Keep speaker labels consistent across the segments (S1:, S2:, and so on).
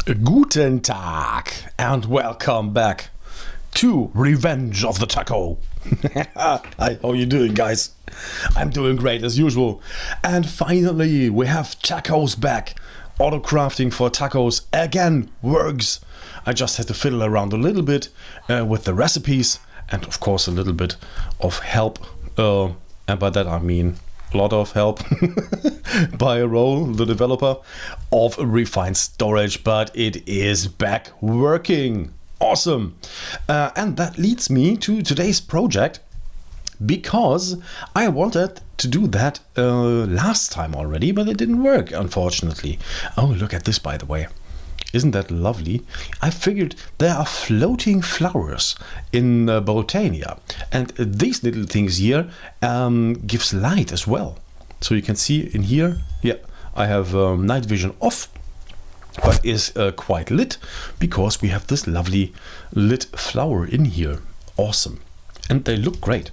S1: Guten Tag and welcome back to Revenge of the Taco. Hi, how you doing, guys? I'm doing great as usual. And finally, we have tacos back. Auto crafting for tacos again works. I just had to fiddle around a little bit with the recipes and of course a little bit of help. And by that I mean a lot of help by Roll, the developer of Refined Storage, but it is back working. Awesome. And that leads me to today's project, because I wanted to do that last time already, but it didn't work, unfortunately. Oh, look at this, by the way. Isn't that lovely? I figured there are floating flowers in Botania, and these little things here gives light as well. So you can see in here, yeah, I have night vision off, but is quite lit because we have this lovely lit flower in here. Awesome. And they look great.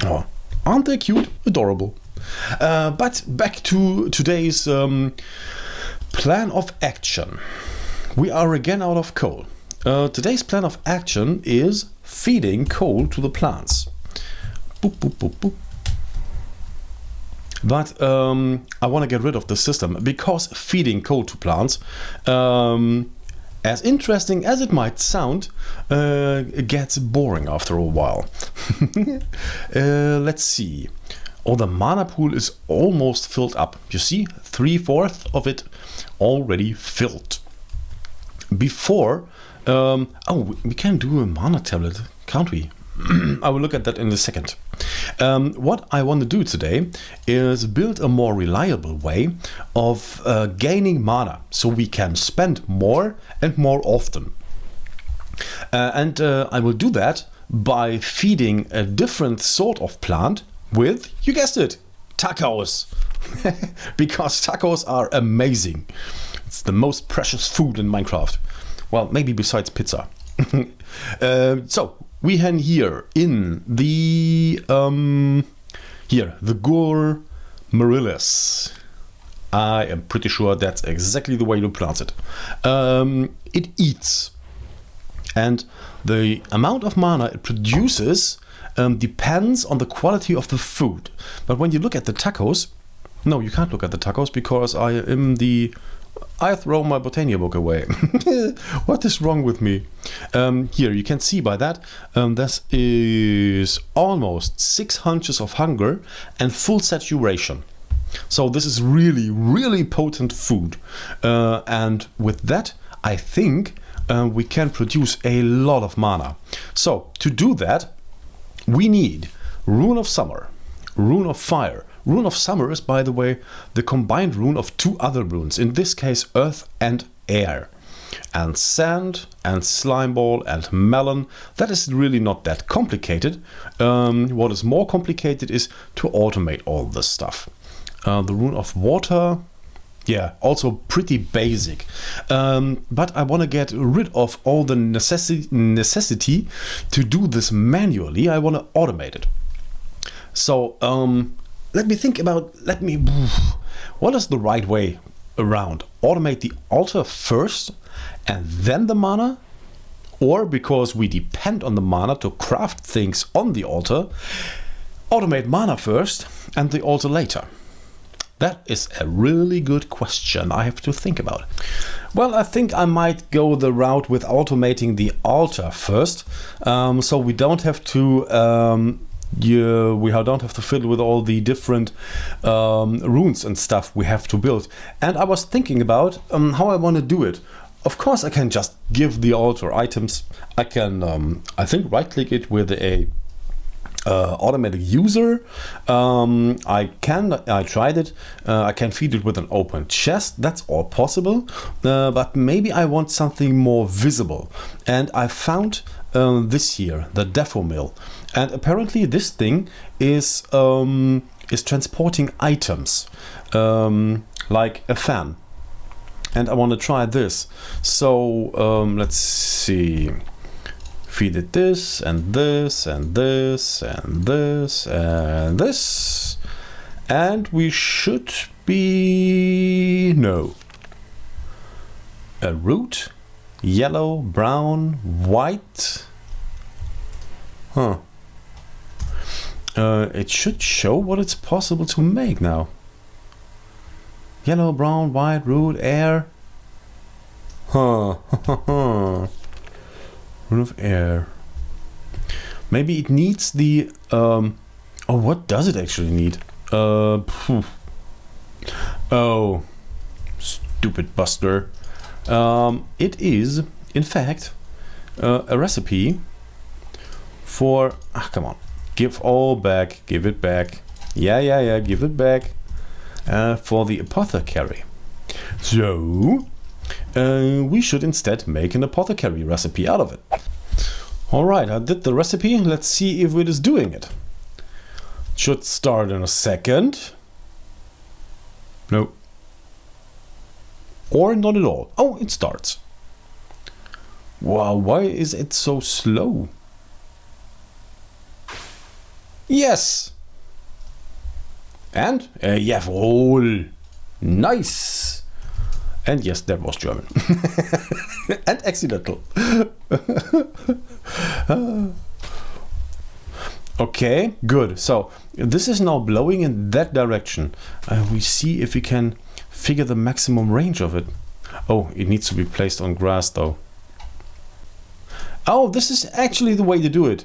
S1: Oh, aren't they cute? Adorable. But back to today's plan of action. We are again out of coal. Today's plan of action is feeding coal to the plants. Boop, boop, boop, boop. But I want to get rid of the system, because feeding coal to plants, as interesting as it might sound, gets boring after a while. Let's see. Oh, the mana pool is almost filled up. You see, 3/4 of it already filled. Before, oh, we can do a mana tablet, can't we? I will look at that in a second. What I want to do today is build a more reliable way of gaining mana, so we can spend more and more often. And I will do that by feeding a different sort of plant with, you guessed it, tacos. Because tacos are amazing. It's the most precious food in Minecraft. Well, maybe besides pizza. So we have here in the the Gur Marilis. I am pretty sure that's exactly the way to pronounce it. It eats, and the amount of mana it produces depends on the quality of the food. But when you look at the tacos, no, you can't look at the tacos because I throw my Botania book away. What is wrong with me? Here you can see by that this is almost 6 hunches of hunger and full saturation. So this is really, really potent food. And with that, I think we can produce a lot of mana. So to do that, we need Rune of Summer, Rune of Fire. Rune of Summer is, by the way, the combined rune of 2 other runes, in this case Earth and Air. And Sand and Slimeball and Melon, that is really not that complicated. What is more complicated is to automate all this stuff. The Rune of Water, yeah, also pretty basic. But I want to get rid of all the necessity to do this manually. I want to automate it. So let me think about, what is the right way around? Automate the altar first and then the mana? Or, because we depend on the mana to craft things on the altar, automate mana first and the altar later? That is a really good question I have to think about. Well, I think I might go the route with automating the altar first, so we don't have to we don't have to fiddle with all the different runes and stuff we have to build. And I was thinking about how I want to do it. Of course, I can just give the altar items. I can, I think, right-click it with a automatic user. I tried it. I can feed it with an open chest. That's all possible. But maybe I want something more visible. And I found this here, the Defo Mill. And apparently this thing is transporting items, like a fan. And I want to try this. So let's see. Feed it this and this and this and this and this. And we should be... no. a root, yellow, brown, white. Huh. It should show what it's possible to make now. Yellow, brown, white, root, air. Huh. Root of air. Maybe it needs the... oh, what does it actually need? Oh, stupid buster. It is, in fact, a recipe for... Ah, come on. Give all back. Give it back. Yeah, give it back. For the apothecary. So, we should instead make an apothecary recipe out of it. Alright, I did the recipe. Let's see if it is doing it. Should start in a second. No. Or not at all. Oh, it starts. Wow, why is it so slow? Yes! And? Jawohl! Nice! And yes, that was German. And accidental. Okay, good. So, this is now blowing in that direction. We see if we can figure the maximum range of it. Oh, it needs to be placed on grass though. Oh, this is actually the way to do it.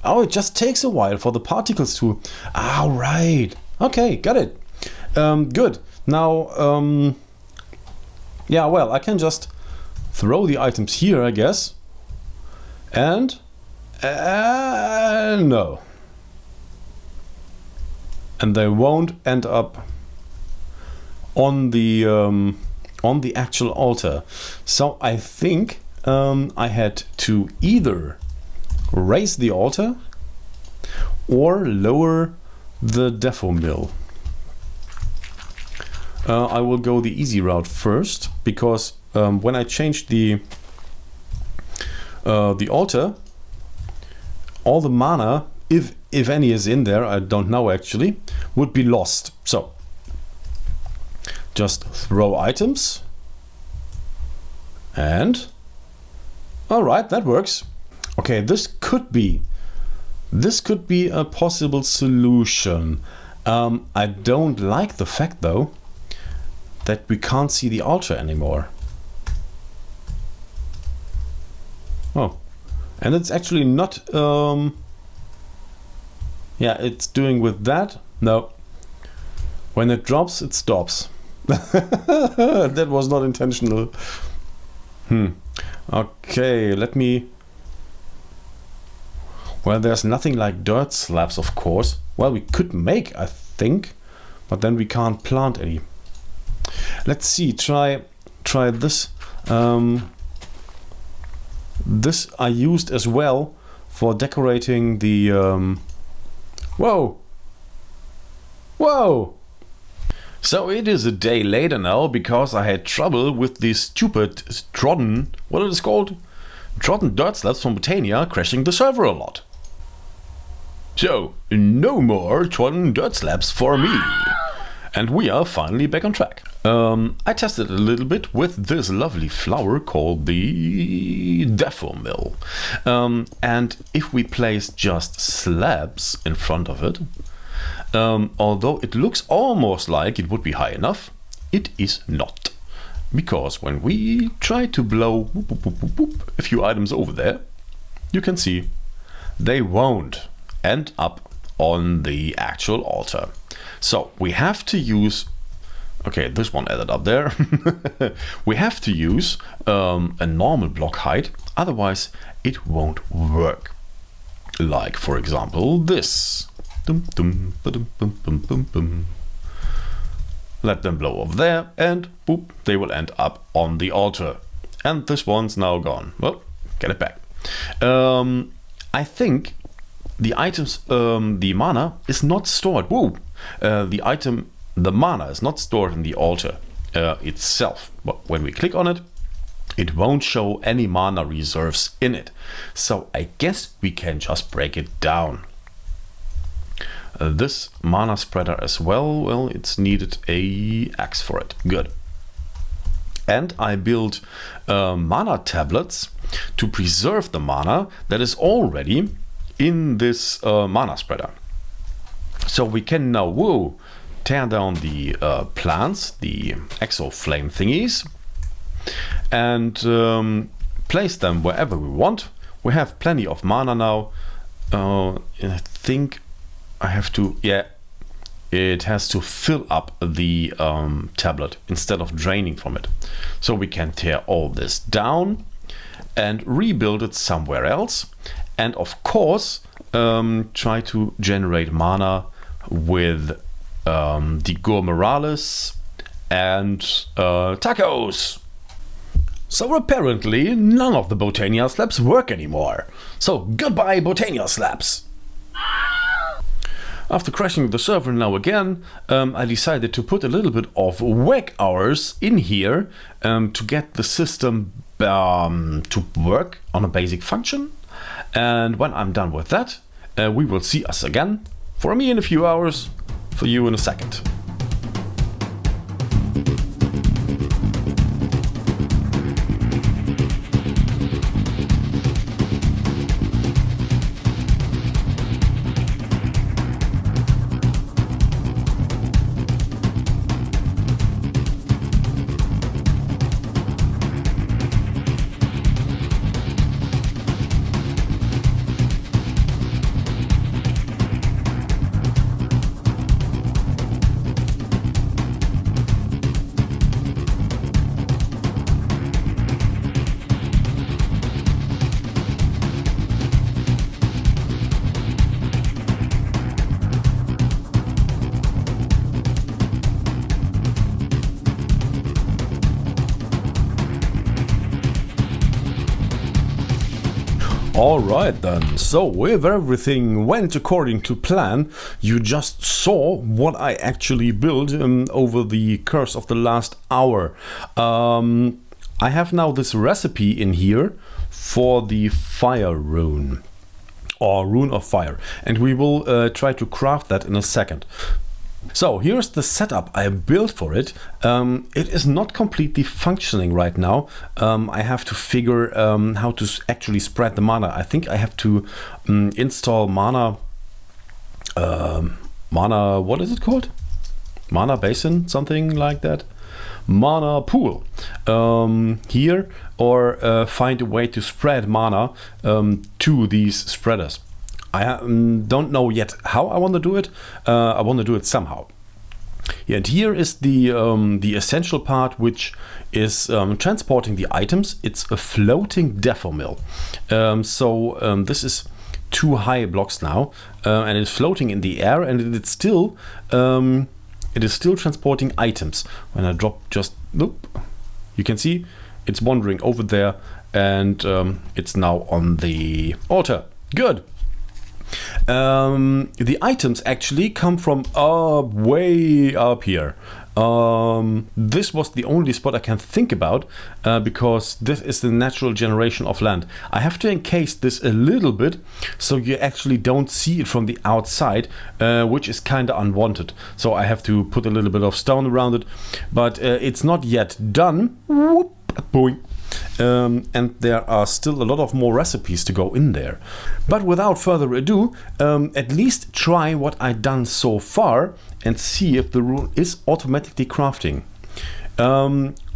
S1: Oh, it just takes a while for the particles to... Ah, right. Okay, got it. Good. Now, yeah, well, I can just throw the items here, I guess. And... no. And they won't end up on the actual altar. So I think I had to either raise the altar or lower the defo mill. I will go the easy route first, because when I changed the altar, all the mana, if any is in there, I don't know actually, would be lost. So just throw items, and all right, that works. Okay, this could be a possible solution. I don't like the fact though that we can't see the altar anymore. Oh, and it's actually not yeah, it's doing with that. No, when it drops, it stops. That was not intentional. Okay, let me... Well, there's nothing like dirt slabs, of course. Well, we could make, I think, but then we can't plant any. Let's see, try this. This I used as well for decorating the... Whoa! Whoa! So it is a day later now, because I had trouble with the stupid trodden... What is it called? Trodden dirt slabs from Botania crashing the server a lot. So, no more trodden dirt slabs for me. And we are finally back on track. I tested a little bit with this lovely flower called the defo mill. And if we place just slabs in front of it, although it looks almost like it would be high enough, it is not. Because when we try to blow whoop, whoop, whoop, whoop, whoop, a few items over there, you can see they won't end up on the actual altar. So we have to use... Okay, this one added up there. We have to use a normal block height, otherwise it won't work. Like, for example, this. Dum, dum, ba-dum, bum, bum, bum, bum. Let them blow over there, and boop, they will end up on the altar. And this one's now gone. Well, get it back. I think the items, the mana is not stored. Whoa! The mana is not stored in the altar itself. But when we click on it, it won't show any mana reserves in it. So I guess we can just break it down. This mana spreader as well, well, it's needed a axe for it. Good. And I built mana tablets to preserve the mana that is already in this mana spreader. So we can now tear down the plants, the exo-flame thingies, and place them wherever we want. We have plenty of mana now. I think I have to, it has to fill up the tablet instead of draining from it. So we can tear all this down and rebuild it somewhere else. And of course, try to generate mana with the Gormeralis and tacos. So apparently none of the Botania slabs work anymore. So goodbye Botania slabs. After crashing the server now again, I decided to put a little bit of wake hours in here to get the system to work on a basic function. And when I'm done with that, we will see us again. For me in a few hours, for you in a second. Alright then, so if everything went according to plan, you just saw what I actually built over the course of the last hour. I have now this recipe in here for the fire rune, or rune of fire, and we will try to craft that in a second. So here's the setup I built for it. It is not completely functioning right now. I have to figure how to actually spread the mana. I think I have to install mana, what is it called? Mana basin, something like that. Mana pool here, or find a way to spread mana to these spreaders. I don't know yet how I want to do it. I want to do it somehow. Yeah, and here is the essential part, which is transporting the items. It's a floating defo mill. This is 2 high blocks now, and it's floating in the air, and it is still transporting items. When I drop just, nope, you can see it's wandering over there, and it's now on the altar. Good. The items actually come from way up here. This was the only spot I can think about because this is the natural generation of land. I have to encase this a little bit so you actually don't see it from the outside, which is kind of unwanted. So I have to put a little bit of stone around it, but it's not yet done. Whoop, boing. And there are still a lot of more recipes to go in there. But without further ado, at least try what I've done so far and see if the rune is automatically crafting.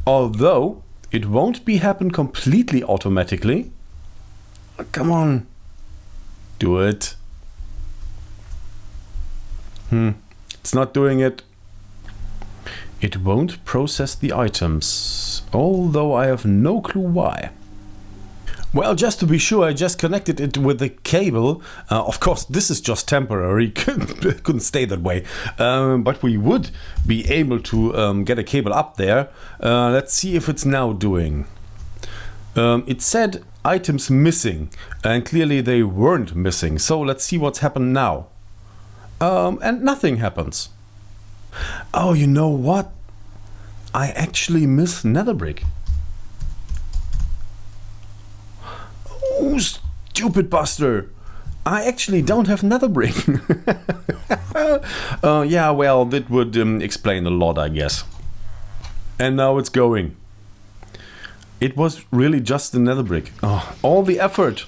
S1: Although it won't be happen completely automatically. Come on, do it. It's not doing it. It won't process the items, although I have no clue why. Well, just to be sure, I just connected it with the cable. Of course, this is just temporary, couldn't stay that way. But we would be able to get a cable up there. Let's see if it's now doing. It said items missing, and clearly they weren't missing. So let's see what's happened now. And nothing happens. Oh, you know what? I actually miss nether brick. Oh, stupid buster. I actually don't have nether brick. Yeah, well, that would explain a lot, I guess. And now it's going. It was really just the nether brick. Oh, all the effort.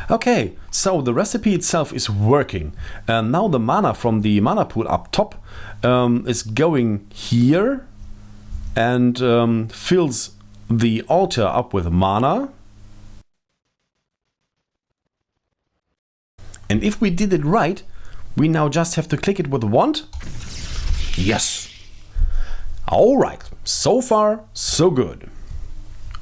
S1: Okay, so the recipe itself is working. And now the mana from the mana pool up top is going here and fills the altar up with mana. And if we did it right, we now just have to click it with a wand. Yes. Alright, so far so good.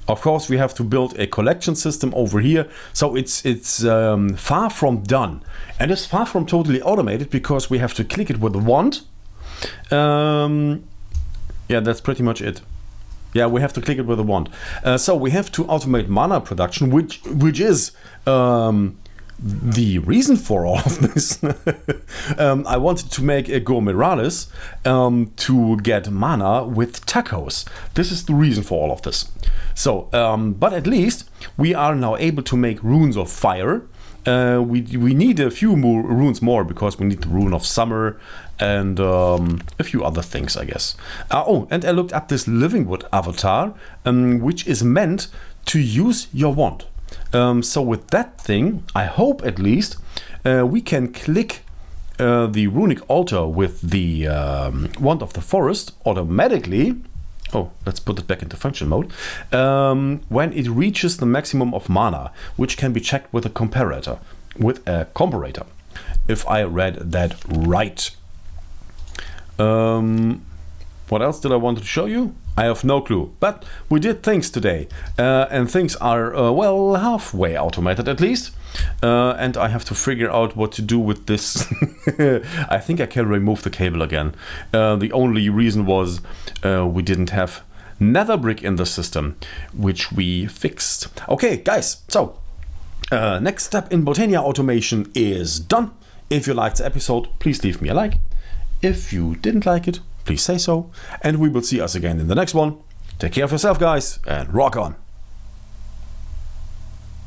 S1: Of course, we have to build a collection system over here, so it's far from done. And it's far from totally automated because we have to click it with a wand. Yeah, that's pretty much it. Yeah, we have to click it with a wand. So we have to automate mana production, which is the reason for all of this. I wanted to make a Gourmiralis to get mana with tacos. This is the reason for all of this. So, but at least we are now able to make runes of fire. We need a few more runes more because we need the rune of summer and a few other things, I guess. Oh, and I looked up this living wood avatar, which is meant to use your wand. So with that thing, I hope at least we can click the runic altar with the wand of the forest automatically. Oh, let's put it back into function mode. When it reaches the maximum of mana, which can be checked with a comparator. If I read that right. What else did I want to show you? I have no clue, but we did things today, and things are, well, halfway automated at least, and I have to figure out what to do with this. I think I can remove the cable again. The only reason was we didn't have nether brick in the system, which we fixed. Okay, guys, so next step in Botania automation is done. If you liked the episode, please leave me a like. If you didn't like it, please say so, and we will see us again in the next one. Take care of yourself, guys, and rock on!